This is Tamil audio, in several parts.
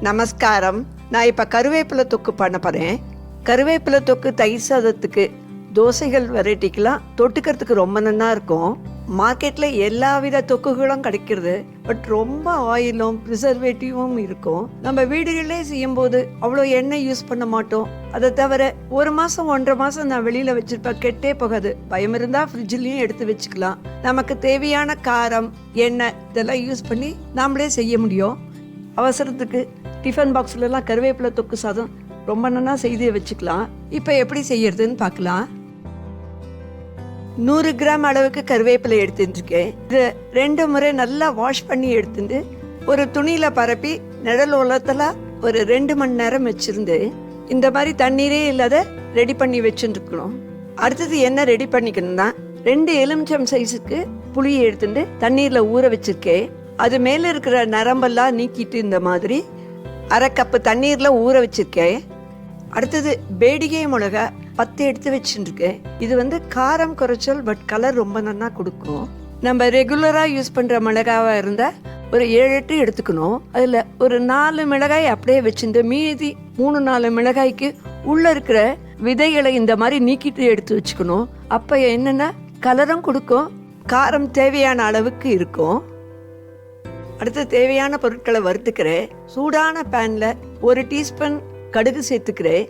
நமஸ்காரம். நான் இப்போ கருவேப்பிலை தொக்கு பண்ண போகிறேன். கருவேப்பிலை தொக்கு தயிர் சாதத்துக்கு, தோசைகள் வெரைட்டிக்கெலாம் தொட்டுக்கிறதுக்கு ரொம்ப நல்லா இருக்கும். மார்க்கெட்டில் எல்லா வித தொக்குகளும் கிடைக்கிறது. பட் ரொம்ப ஆயிலும் ப்ரிசர்வேட்டிவும் இருக்கும். நம்ம வீடுகளிலே செய்யும்போது அவ்வளோ எண்ணெய் யூஸ் பண்ண மாட்டோம். அதை தவிர 1 மாதம் 1.5 மாதம் நான் வெளியில் வச்சுருப்பேன், கெட்டே போகாது. பயம் இருந்தால் ஃப்ரிட்ஜ்லேயும் எடுத்து வச்சுக்கலாம். நமக்கு தேவையான காரம், எண்ணெய் இதெல்லாம் யூஸ் பண்ணி நாமளே செய்ய முடியும். அவசரத்துக்கு டிஃபன் பாக்ஸ்லலாம் கருவேப்பிலை தொக்கு சாதம் ரொம்ப நல்லா செய்து வச்சுக்கலாம். இப்போ எப்படி செய்யறதுன்னு பார்க்கலாம். 100 கிராம் அளவுக்கு கருவேப்பிலை எடுத்துட்டுருக்கேன். இது 2 முறை நல்லா வாஷ் பண்ணி எடுத்துட்டு ஒரு துணியில் பரப்பி நிழல் உலத்தில் ஒரு 2 மணி நேரம் வச்சுருந்து இந்த மாதிரி தண்ணீரே இல்லாத ரெடி பண்ணி வச்சுருக்கணும். அடுத்தது என்ன ரெடி பண்ணிக்கணும்னா, 2 எலுமிச்சம் சைஸுக்கு புளியை எடுத்துட்டு தண்ணீரில் ஊற வச்சுருக்கேன். அது மேலே இருக்கிற நரம்பெல்லாம் நீக்கிட்டு இந்த மாதிரி 1/2 கப்பு தண்ணீரில் ஊற வச்சுருக்கேன். அடுத்தது பேடிகை மிளகா 10 எடுத்து வச்சுருக்கேன். இது காரம் குறைச்சல், பட் கலர் ரொம்ப நல்லா கொடுக்கும். நம்ம ரெகுலராக யூஸ் பண்ணுற மிளகாவாக இருந்தால் ஒரு 7-8 எடுத்துக்கணும். அதில் ஒரு 4 மிளகாய் அப்படியே வச்சுட்டு மீதி 3-4 மிளகாய்க்கு உள்ளே இருக்கிற விதைகளை இந்த மாதிரி நீக்கிட்டு எடுத்து வச்சுக்கணும். அப்போ என்னென்னா கலரும் கொடுக்கும், காரம் தேவையான அளவுக்கு இருக்கும். அடுத்து தேவையான பொருட்களை வறுத்துக்கிறேன். சூடான பேனில் 1 டீஸ்பூன் கடுகு சேர்த்துக்கிறேன்,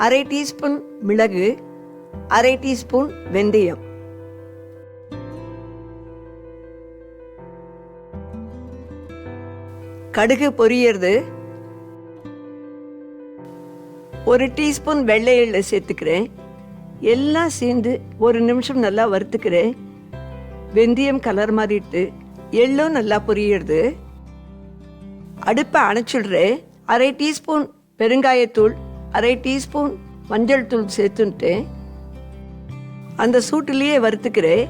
1/2 டீஸ்பூன் மிளகு, 1/2 டீஸ்பூன் வெந்தயம். கடுகு பொரியறது 1 டீஸ்பூன் வெள்ளை எள்ளு சேர்த்துக்கிறேன். எல்லாம் சேர்ந்து 1 நிமிஷம் நல்லா வறுத்துக்கிறேன். வெந்தயம் கலர் மாறிட்டு எள்ளும் நல்லா பொரியறது. அடுப்பை அணைச்சிடுறேன். 1/2 டீஸ்பூன் பெருங்காயத்தூள், 1/2 டீஸ்பூன் மஞ்சள் தூள் சேர்த்துட்டு அந்த சூட்டிலேயே வறுத்துக்கிறேன்.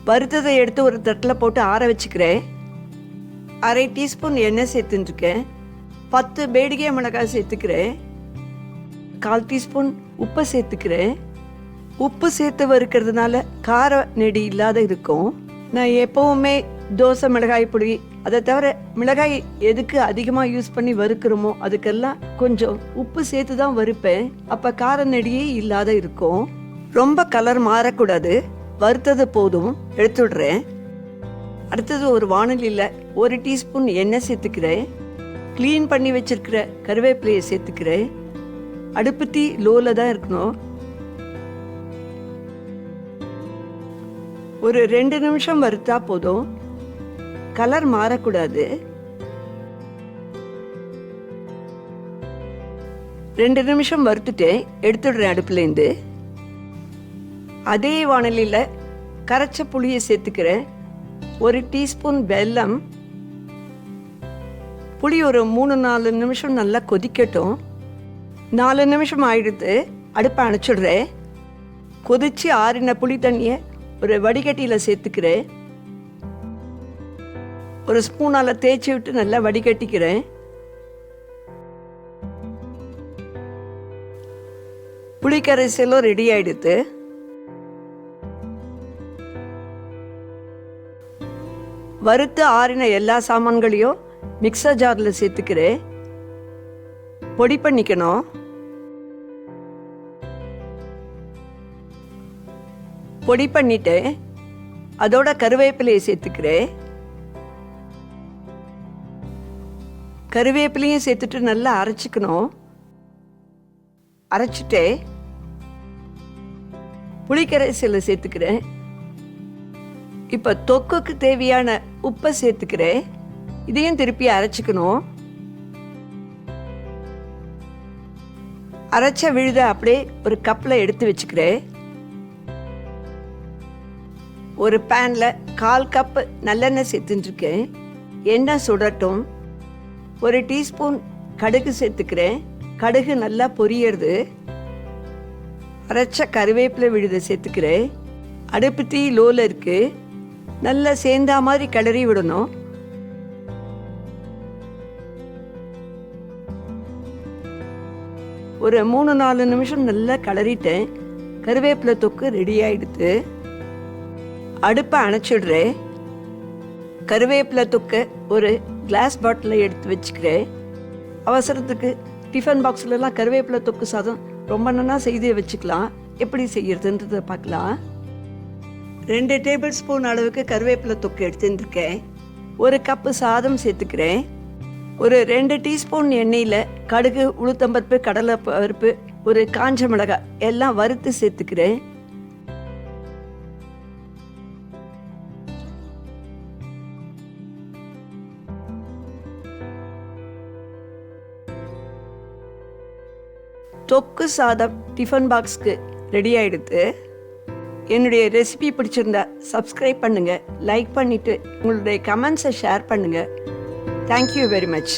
வறுத்ததை எடுத்து ஒரு தட்டில் போட்டு ஆற வச்சுக்கிறேன். 1/2 டீஸ்பூன் எண்ணெய் சேர்த்துட்டுருக்கேன். 10 பேடிகை மிளகாய் சேர்த்துக்கிறேன். 1/4 டீஸ்பூன் உப்பு சேர்த்துக்கிறேன். உப்பு சேர்த்து வறுக்கிறதுனால கார நெடி இல்லாத இருக்கும். நான் எப்போவுமே தோசை மிளகாய் பொடி, அதை தவிர மிளகாய் எதுக்கு அதிகமாக யூஸ் பண்ணி வறுக்கிறோமோ அதுக்கெல்லாம் கொஞ்சம் உப்பு சேர்த்து தான் வறுப்பேன். அப்போ கார நெடியே இல்லாத இருக்கும். ரொம்ப கலர் மாறக்கூடாது. வறுத்தது போதும், எடுத்துடுறேன். அடுத்தது ஒரு வாணலியில் 1 டீஸ்பூன் எண்ணெய் சேர்த்துக்கிறேன். க்ளீன் பண்ணி வச்சிருக்கிற கருவேப்பிலையை சேர்த்துக்கிறேன். அடுப்பு தீ லோவில் தான் இருக்கணும். ஒரு 2 நிமிஷம் வறுத்தா போதும், கலர் மாறக்கூடாது. 2 நிமிஷம் வறுத்துட்டேன், எடுத்துடுறேன் அடுப்புலேருந்து. அதே வாணலியில் கரைச்ச புளியை சேர்த்துக்கிறேன். 1 டீஸ்பூன் வெல்லம். புளி ஒரு 3-4 நிமிஷம் நல்லா கொதிக்கட்டும். 4 நிமிஷம் ஆயிடுத்து, அடுப்பை அணைச்சிடுறேன். கொதிச்சு ஆறின புளி தண்ணியை ஒரு வடிகட்டியில் சேர்த்துக்கிறேன். ஒரு ஸ்பூனால் தேய்ச்சி விட்டு நல்லா வடிகட்டிக்கிறேன். புளிக்கரைசலும் ரெடி ஆயிடுத்து. வறுத்து ஆறின எல்லா சாமான்களையும் மிக்சர் ஜாரில் சேர்த்துக்கிறேன். பொடி பண்ணிக்கணும். பொடி பண்ணிட்டு அதோட கருவேப்பிலையை சேர்த்துக்கிறேன். கருவேப்பிலையும் சேர்த்துட்டு நல்லா அரைச்சிக்கணும். அரைச்சிட்டு புளிக்கரைசலை சேர்த்துக்கிறேன். இப்போ தொக்குக்கு தேவையான உப்பை சேர்த்துக்கிறேன். இதையும் திருப்பி அரைச்சிக்கணும். அரைச்ச விழுத அப்படியே ஒரு கப்பில் எடுத்து வச்சுக்கிறேன். ஒரு பேனில் 1/4 கப்பு நல்லெண்ணெய் சேர்த்துட்டுருக்கேன். எண்ணெய் சுடட்டும். 1 டீஸ்பூன் கடுகு சேர்த்துக்கிறேன். கடுகு நல்லா பொரியறது. அரைச்ச கருவேப்பிலை விழுதை சேர்த்துக்கிறேன். அடுப்பு தீ லோவில் இருக்குது. நல்லா சேர்ந்தா மாதிரி கிளறி விடணும். ஒரு 3-4 நிமிஷம் நல்லா கிளறிட்டேன். கருவேப்பிலை தொக்கு ரெடி ஆயிடுத்து. அடுப்பை அணைச்சிடுறேன். கருவேப்பிலை தொக்கு ஒரு கிளாஸ் பாட்டிலில் எடுத்து வச்சுக்கிறேன். அவசரத்துக்கு டிஃபன் பாக்ஸ்லலாம் கருவேப்பிலை தொக்கு சாதம் ரொம்ப நல்லா செய்து வச்சுக்கலாம். எப்படி செய்யறதுன்றதை பார்க்கலாம். 2 டேபிள் ஸ்பூன் அளவுக்கு கருவேப்பிலை தொக்கு எடுத்துருக்கேன். 1 கப்பு சாதம் சேர்த்துக்கிறேன். ஒரு 2 டீஸ்பூன் எண்ணெயில் கடுகு, உளுத்தம்பருப்பு, கடலை பருப்பு, ஒரு காஞ்ச மிளகாய் எல்லாம் வறுத்து சேர்த்துக்கிறேன். தொக்கு சாதம் டிஃபன் பாக்ஸ்க்கு ரெடி ஆகிடுது. என்னுடைய ரெசிபி பிடிச்சிருந்தா சப்ஸ்கிரைப் பண்ணுங்கள், லைக் பண்ணிவிட்டு உங்களுடைய கமெண்ட்ஸை ஷேர் பண்ணுங்கள். Thank you very much.